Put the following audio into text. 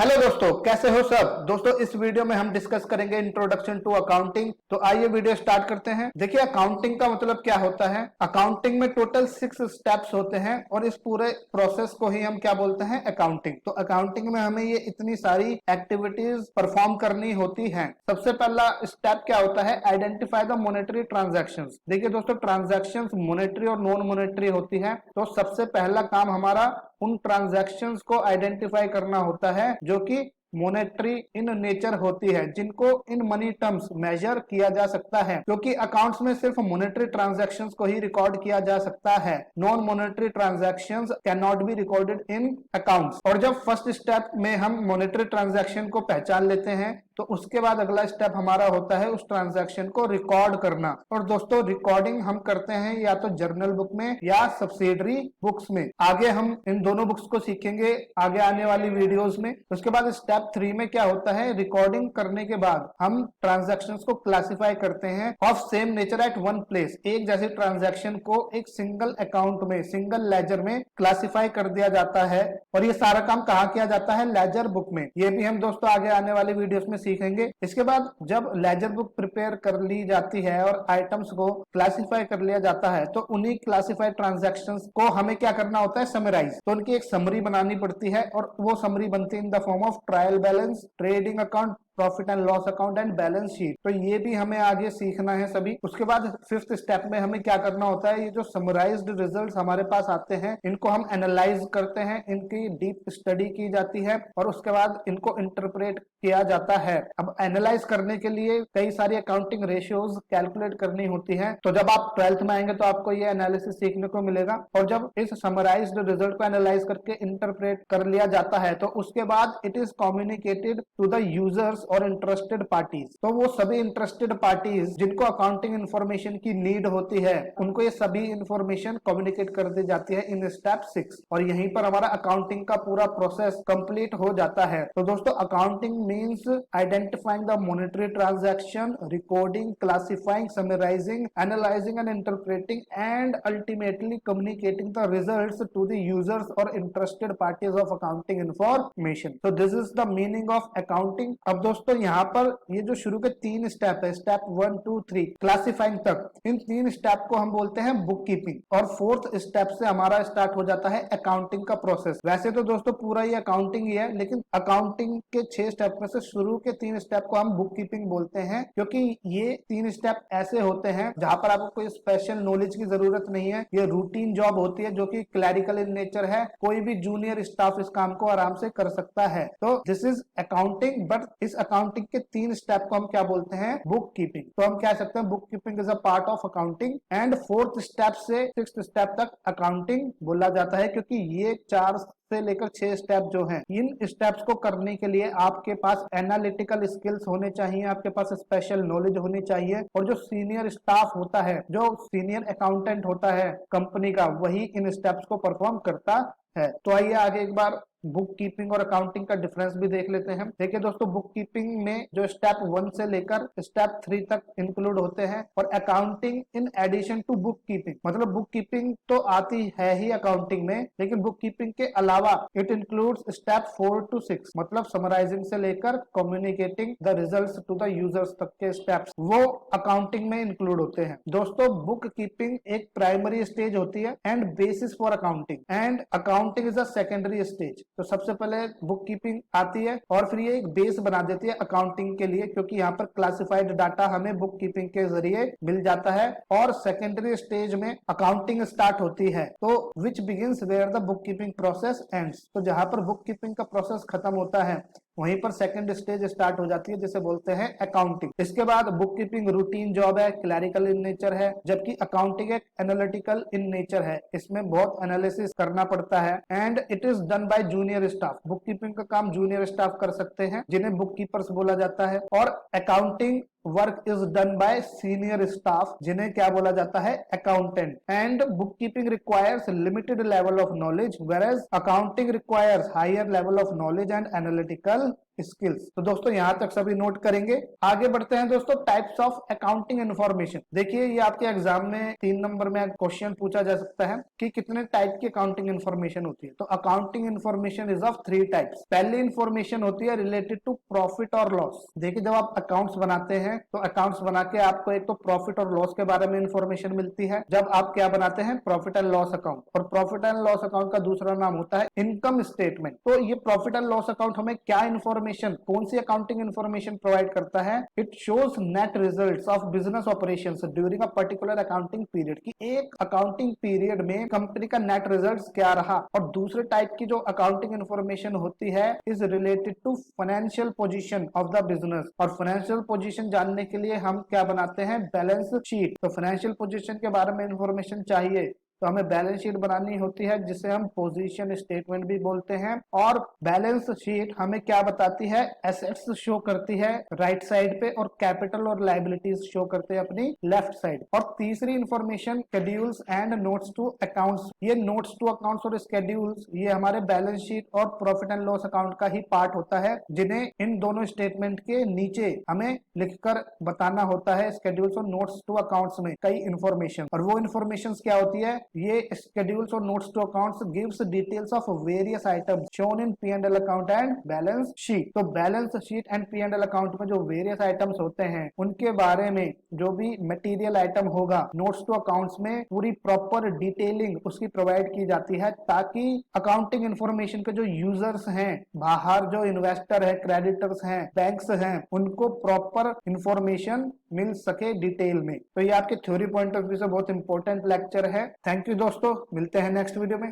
Hello दोस्तों, कैसे हो सब दोस्तों। इस वीडियो में हम डिस्कस करेंगे इंट्रोडक्शन टू अकाउंटिंग। तो आइए वीडियो स्टार्ट करते हैं। देखिए, अकाउंटिंग का मतलब क्या होता है। अकाउंटिंग में टोटल 6 स्टेप्स होते हैं और इस पूरे प्रोसेस को ही हम क्या बोलते हैं, अकाउंटिंग। तो अकाउंटिंग में हमें ये इतनी सारी एक्टिविटीज परफॉर्म करनी होती है। सबसे पहला स्टेप क्या होता है, आइडेंटिफाई द मॉनेटरी ट्रांजैक्शंस। देखिए दोस्तों, ट्रांजैक्शंस मॉनेटरी और नॉन मॉनेटरी होती है। तो सबसे पहला काम हमारा उन ट्रांजैक्शंस को आइडेंटिफाई करना होता है जो कि मॉनेटरी इन नेचर होती है, जिनको इन मनी टर्म्स मेजर किया जा सकता है, क्योंकि अकाउंट्स में सिर्फ मॉनेटरी ट्रांजैक्शंस को ही रिकॉर्ड किया जा सकता है। Non monetary transactions can not be recorded in accounts. और जब फर्स्ट स्टेप में हम मॉनेटरी ट्रांजैक्शन को पहचान लेते हैं तो उसके बाद अगला स्टेप हमारा होता है उस ट्रांजैक्शन को रिकॉर्ड करना। और दोस्तों, रिकॉर्डिंग हम करते हैं या तो जर्नल बुक में या सब्सिडरी बुक्स में। आगे हम इन दोनों बुक्स को सीखेंगे आगे आने वाली वीडियोस में। उसके बाद स्टेप 3 में क्या होता है, रिकॉर्डिंग करने के बाद हम ट्रांजैक्शंस को क्लासिफाई करते हैं of same nature eight one place. एक जैसे ट्रांजैक्शन को एक सिंगल अकाउंट में, सिंगल लेजर में क्लासिफाई कर दिया जाता है। और ये सारा काम कहाँ किया जाता है, लेजर बुक में। ये भी हम दोस्तों आगे आने वाली वीडियोस में सीखेंगे। इसके बाद जब लेजर बुक प्रिपेयर कर ली जाती है और आइटम्स को क्लासिफाई कर लिया जाता है तो उन्हीं क्लासिफाइड ट्रांजैक्शंस को हमें क्या करना होता है, समराइज। तो उनकी एक समरी बनानी पड़ती है और वो समरी बनती है in the form of trial balance, trading account, profit and loss account and balance sheet. तो ये भी हमें आगे सीखना है सभी। उसके बाद फिफ्थ स्टेप में हमें क्या करना होता है, ये जो समराइज्ड रिजल्ट्स हमारे पास आते हैं इनको हम एनालाइज करते हैं, इनकी डीप स्टडी की जाती है और उसके बाद इनको इंटरप्रेट किया जाता है। अब एनालाइज करने के लिए कई सारी अकाउंटिंग रेशियोज कैलकुलेट करनी होती है। तो जब आप 12th में आएंगे तो आपको ये एनालिसिस सीखने को मिलेगा। और जब इस समराइज्ड रिजल्ट को एनालाइज करके इंटरप्रेट कर लिया जाता है तो उसके बाद it is communicated to the users और इंटरेस्टेड पार्टीज। तो वो सभी इंटरेस्टेड पार्टीज जिनको अकाउंटिंग इंफॉर्मेशन की नीड होती है उनको ये सभी इंफॉर्मेशन कम्युनिकेट कर दी जाती है इन स्टेप 6। और यहीं पर हमारा अकाउंटिंग का पूरा प्रोसेस कंप्लीट हो जाता है। तो दोस्तों, accounting means identifying the monetary transaction, recording, classifying, summarising, analysing and interpreting and ultimately communicating the results to the users और interested parties of accounting information. तो this is the meaning of accounting. अब दोस्तों, यहाँ पर ये जो शुरू के 3 स्टेप है, स्टेप 1 2 3 क्लासिफाइंग तक, इन 3 स्टेप को हम बोलते हैं बुक कीपिंग। और 4th स्टेप से हमारा स्टार्ट हो जाता है अकाउंटिंग का प्रोसेस। वैसे तो दोस्तों पूरा ये अकाउंटिंग ही है, लेकिन अकाउंटिंग के 6 स्टेप में से शुरू के 3 स्टेप को हम बुक कीपिंग बोलते हैं, क्योंकि ये 3 स्टेप ऐसे होते हैं जहां पर आपको कोई स्पेशल नॉलेज की जरूरत नहीं है। ये रूटीन जॉब होती है जो कि क्लैरिकल इन नेचर है। कोई भी जूनियर स्टाफ इस काम को आराम से कर सकता है। तो दिस इज अकाउंटिंग। बट इस अकाउंटिंग के 3 स्टेप को हम क्या बोलते हैं, बुक कीपिंग। तो हम कह सकते हैं book keeping is a part of accounting. And 4th step से 6th स्टेप तक अकाउंटिंग बोला जाता है, क्योंकि ये 4 से लेकर 6 स्टेप जो हैं, इन स्टेप्स को करने के लिए आपके पास एनालिटिकल स्किल्स होने चाहिए, आपके पास स्पेशल नॉलेज होनी चाहिए। और जो सीनियर स्टाफ होता है, जो सीनियर अकाउंटेंट होता है कंपनी का, वही इन स्टेप्स को परफॉर्म करता है। तो आइए आगे एक बार बुक कीपिंग और अकाउंटिंग का डिफरेंस भी देख लेते हैं। देखिए दोस्तों, बुक कीपिंग में जो स्टेप 1 से लेकर स्टेप 3 तक इंक्लूड होते हैं और accounting in addition to book keeping, मतलब बुक कीपिंग तो आती है ही अकाउंटिंग में, लेकिन बुक कीपिंग के अलावा इट इंक्लूड्स स्टेप 4 to 6, मतलब समराइजिंग से लेकर communicating the results to the users तक के स्टेप्स, वो अकाउंटिंग में इंक्लूड होते हैं। दोस्तों, बुक कीपिंग एक प्राइमरी स्टेज होती है and bases for accounting, and accounting is a secondary stage. तो सबसे पहले बुक कीपिंग आती है और फिर ये एक बेस बना देती है अकाउंटिंग के लिए, क्योंकि यहाँ पर क्लासिफाइड डाटा हमें बुक कीपिंग के जरिए मिल जाता है। और सेकेंडरी स्टेज में अकाउंटिंग स्टार्ट होती है, तो which begins where the book keeping process ends. तो जहां पर बुक कीपिंग का प्रोसेस खत्म होता है वहीं पर सेकंड स्टेज स्टार्ट हो जाती है, जिसे बोलते हैं अकाउंटिंग। इसके बाद बुक कीपिंग रूटीन जॉब है, क्लैरिकल इन नेचर है, जबकि अकाउंटिंग एक एनालिटिकल इन नेचर है। इसमें बहुत एनालिसिस करना पड़ता है and it is done bye junior staff. Book keeping का काम जूनियर स्टाफ कर सकते हैं, जिन्हें बुक कीपर्स बोला जाता है। और accounting work is done by senior staff, जिन्हें क्या बोला जाता है, accountant. And bookkeeping requires limited level of knowledge, whereas accounting requires higher level of knowledge and analytical skills. तो दोस्तों यहाँ तक सभी नोट करेंगे। आगे बढ़ते हैं दोस्तों, टाइप्स ऑफ अकाउंटिंग इन्फॉर्मेशन। देखिए ये आपके एग्जाम में 3 नंबर में क्वेश्चन पूछा जा सकता है कि कितने टाइप की अकाउंटिंग इन्फॉर्मेशन होती है। तो accounting information is of 3 types. पहली इन्फॉर्मेशन होती है रिलेटेड टू प्रॉफिट और लॉस। देखिए जब आप अकाउंट्स बनाते हैं तो अकाउंट्स बना के आपको एक तो प्रॉफिट और लॉस के बारे में इंफॉर्मेशन मिलती है। जब आप क्या बनाते हैं, प्रॉफिट एंड लॉस अकाउंट। और प्रॉफिट एंड लॉस अकाउंट का दूसरा नाम होता है इनकम स्टेटमेंट। तो ये प्रॉफिट एंड लॉस अकाउंट हमें क्या इंफॉर्मेशन, कौन सी अकाउंटिंग इंफॉर्मेशन प्रोवाइड करता है? It shows net results of business operations during a particular accounting period, की एक अकाउंटिंग पीरियड में कंपनी का नेट रिजल्ट्स क्या रहा। और दूसरे टाइप की जो अकाउंटिंग इंफॉर्मेशन होती है is related to financial position of the business. और फाइनेंशियल पोजीशन जानने के लिए हम क्या बनाते हैं, बैलेंस शीट। तो फाइनेंशियल पोजीशन के बारे में इंफॉर्मेशन चाहिए तो हमें बैलेंस शीट बनानी होती है, जिसे हम पोजीशन स्टेटमेंट भी बोलते हैं। और बैलेंस शीट हमें क्या बताती है, एसेट्स शो करती है राइट साइड पे और कैपिटल और लायबिलिटीज शो करते हैं अपनी लेफ्ट साइड। और तीसरी information schedules and notes to accounts. ये नोट्स टू अकाउंट्स और शेड्यूल्स ये हमारे बैलेंस शीट और प्रॉफिट एंड लॉस अकाउंट का ही पार्ट होता है, जिन्हें इन दोनों स्टेटमेंट के नीचे हमें लिखकर बताना होता है शेड्यूल्स और नोट्स टू अकाउंट्स में कई इंफॉर्मेशन। और वो इंफॉर्मेशन क्या होती है, ये schedules और notes to accounts gives details of various items shown in P&L account and balance sheet। तो balance sheet and P&L account में जो वेरियस आइटम्स होते हैं उनके बारे में जो भी मटेरियल आइटम होगा नोट्स टू अकाउंट्स में पूरी प्रॉपर डिटेलिंग उसकी प्रोवाइड की जाती है, ताकि अकाउंटिंग इंफॉर्मेशन के जो यूजर्स हैं, बाहर जो इन्वेस्टर है, क्रेडिटर्स हैं, बैंक्स हैं, उनको प्रॉपर इंफॉर्मेशन मिल सके डिटेल में। तो ये आपके थ्योरी पॉइंट ऑफ व्यू से बहुत इंपॉर्टेंट लेक्चर है। थैंक यू दोस्तों, मिलते हैं नेक्स्ट वीडियो में।